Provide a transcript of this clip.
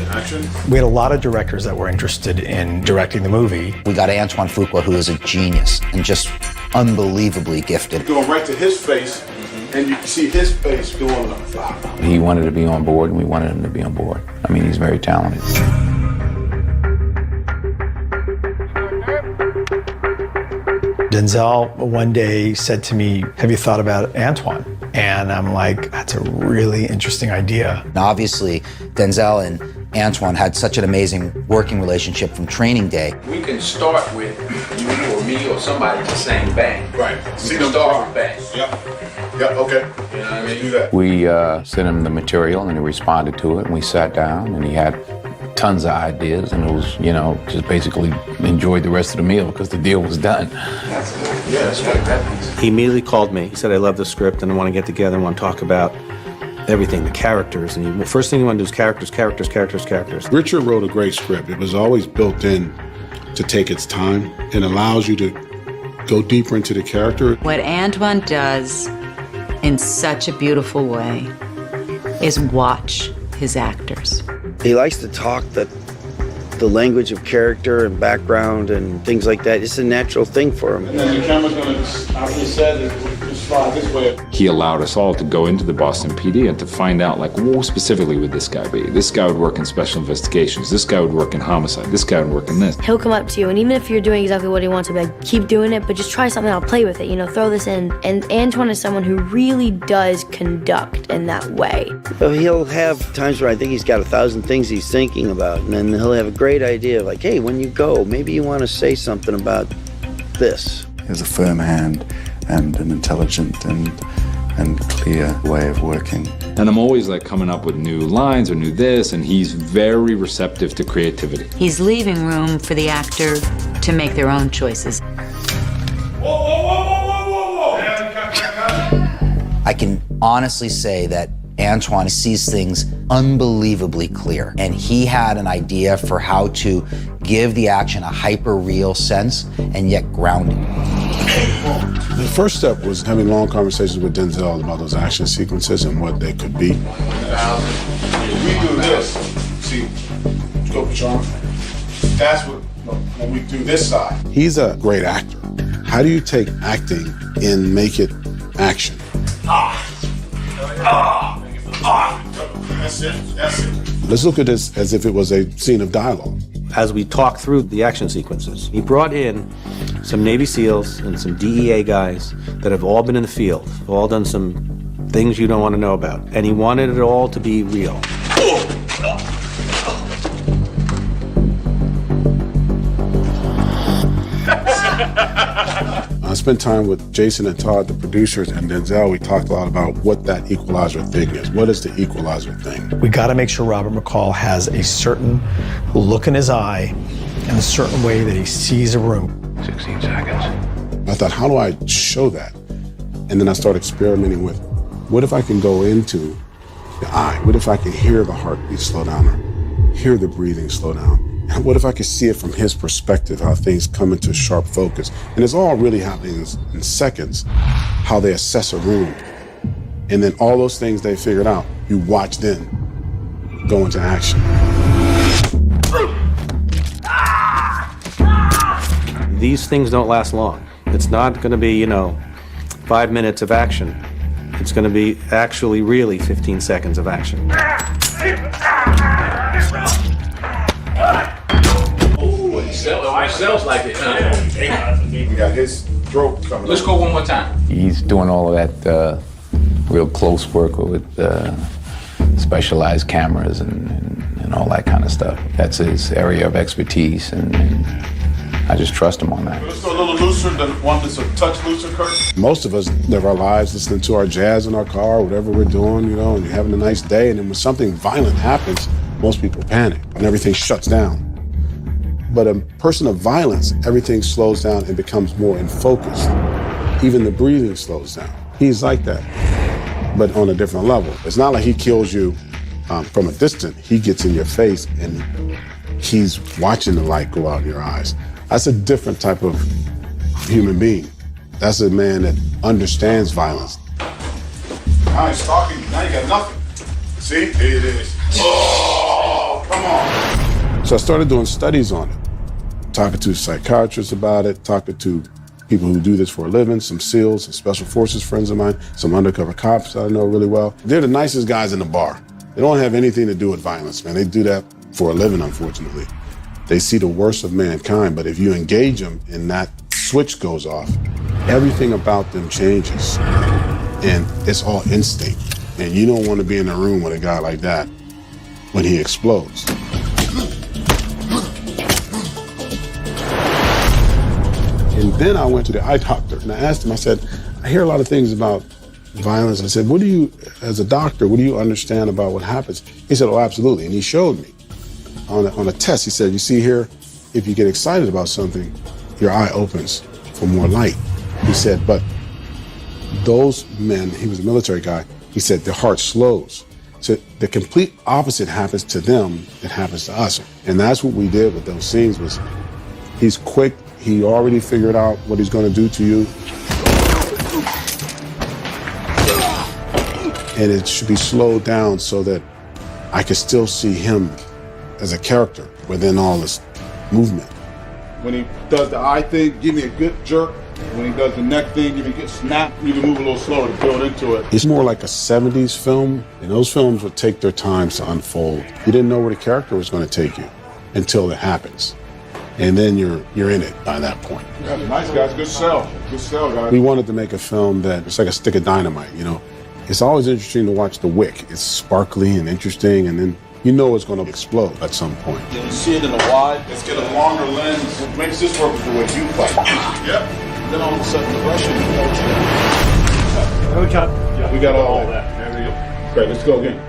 Action. We had a lot of directors that were interested in directing the movie. We got Antoine Fuqua, who is a genius and just unbelievably gifted. Going right to his face, and you can see his face going up. He wanted to be on board, and we wanted him to be on board. I mean, he's very talented. Denzel one day said to me, "Have you thought about Antoine?" And I'm like, that's a really interesting idea. Now, obviously, Denzel and Antoine had such an amazing working relationship from training day. We can start with you or me or somebody just saying bang. Right. See them start with bang. Yep. Yep, okay. You know what I mean? Do that. We sent him the material, and he responded to it, and we sat down, and he had tons of ideas, and it was, you know, just basically enjoyed the rest of the meal because the deal was done. That's right. He immediately called me. He said, I love the script and I want to get together and want to talk about everything, the characters. And the first thing you want to do is characters, characters, characters, characters. Richard wrote a great script. It was always built in to take its time. It allows you to go deeper into the character. What Antoine does in such a beautiful way is watch his actors. He likes to talk the language of character and background and things like that. It's a natural thing for him. And then the camera's going to, after he said it, just slide this way. He allowed us all to go into the Boston PD and to find out, like, what specifically would this guy be? This guy would work in special investigations. This guy would work in homicide. This guy would work in this. He'll come up to you, and even if you're doing exactly what he wants, he'll be like, keep doing it, but just try something, I'll play with it, you know, throw this in. And Antoine is someone who really does conduct in that way. So he'll have times where I think he's got 1,000 things he's thinking about, and then he'll have a great idea, like, hey, when you go, maybe you want to say something about this. He has a firm hand and an intelligent and clear way of working. And I'm always like coming up with new lines or new this, and he's very receptive to creativity. He's leaving room for the actor to make their own choices. I can honestly say that Antoine sees things unbelievably clear, and he had an idea for how to give the action a hyper-real sense and yet grounded. The first step was having long conversations with Denzel about those action sequences and what they could be. We do this. See, go for charm. That's when we do this side. He's a great actor. How do you take acting and make it action? That's it. That's it. Let's look at this as if it was a scene of dialogue. As we talked through the action sequences, he brought in some Navy SEALs and some DEA guys that have all been in the field, all done some things you don't want to know about. And he wanted it all to be real. I spent time with Jason and Todd, the producers, and Denzel. We talked a lot about what that equalizer thing is. What is the equalizer thing? We got to make sure Robert McCall has a certain look in his eye and a certain way that he sees a room. 16 seconds. I thought, how do I show that? And then I started experimenting with, what if I can go into the eye? What if I can hear the heartbeat slow down or hear the breathing slow down? And what if I could see it from his perspective, how things come into sharp focus? And it's all really happening in seconds, how they assess a room. And then all those things they figured out, you watch them go into action. These things don't last long. It's not going to be, 5 minutes of action. It's going to be actually really 15 seconds of action. Sells like it, huh? He got his throat coming Let's go one more time. He's doing all of that real close work with specialized cameras and all that kind of stuff. That's his area of expertise, and I just trust him on that. Let's go a little looser than one that's a touch looser, Kurt. Most of us live our lives listening to our jazz in our car, whatever we're doing, and you're having a nice day, and then when something violent happens, most people panic and everything shuts down. But a person of violence, everything slows down and becomes more in focus. Even the breathing slows down. He's like that, but on a different level. It's not like he kills you from a distance. He gets in your face and he's watching the light go out in your eyes. That's a different type of human being. That's a man that understands violence. Now he's talking, now you got nothing. See? Here it is. Oh, come on. So I started doing studies on it, talking to psychiatrists about it, talking to people who do this for a living, some SEALs, some special forces friends of mine, some undercover cops that I know really well. They're the nicest guys in the bar. They don't have anything to do with violence, man. They do that for a living, unfortunately. They see the worst of mankind, but if you engage them and that switch goes off, everything about them changes. And it's all instinct. And you don't want to be in a room with a guy like that when he explodes. And then I went to the eye doctor and I asked him, I said, I hear a lot of things about violence. I said, what do you, as a doctor, what do you understand about what happens? He said, oh, absolutely. And he showed me on a test. He said, you see here, if you get excited about something, your eye opens for more light. He said, but those men, he was a military guy, he said their heart slows. So the complete opposite happens to them that happens to us. And that's what we did with those scenes was he's quick. He already figured out what he's going to do to you. And it should be slowed down so that I can still see him as a character within all this movement. When he does the eye thing, give me a good jerk. When he does the neck thing, give me a good snap. You can move a little slower to build into it. It's more like a 70s film, and those films would take their time to unfold. You didn't know where the character was going to take you until it happens. And then you're in it by that point. Yeah, nice guys, good sell. Good sell, guys. We wanted to make a film that it's like a stick of dynamite, you know. It's always interesting to watch the wick. It's sparkly and interesting, and then you know it's going to explode at some point. You see it in the wide. Let's get a longer lens. What makes this work with the way you fight. Yep. Then all of a sudden the Russian coach. We got all that. There we go. Great, let's go again.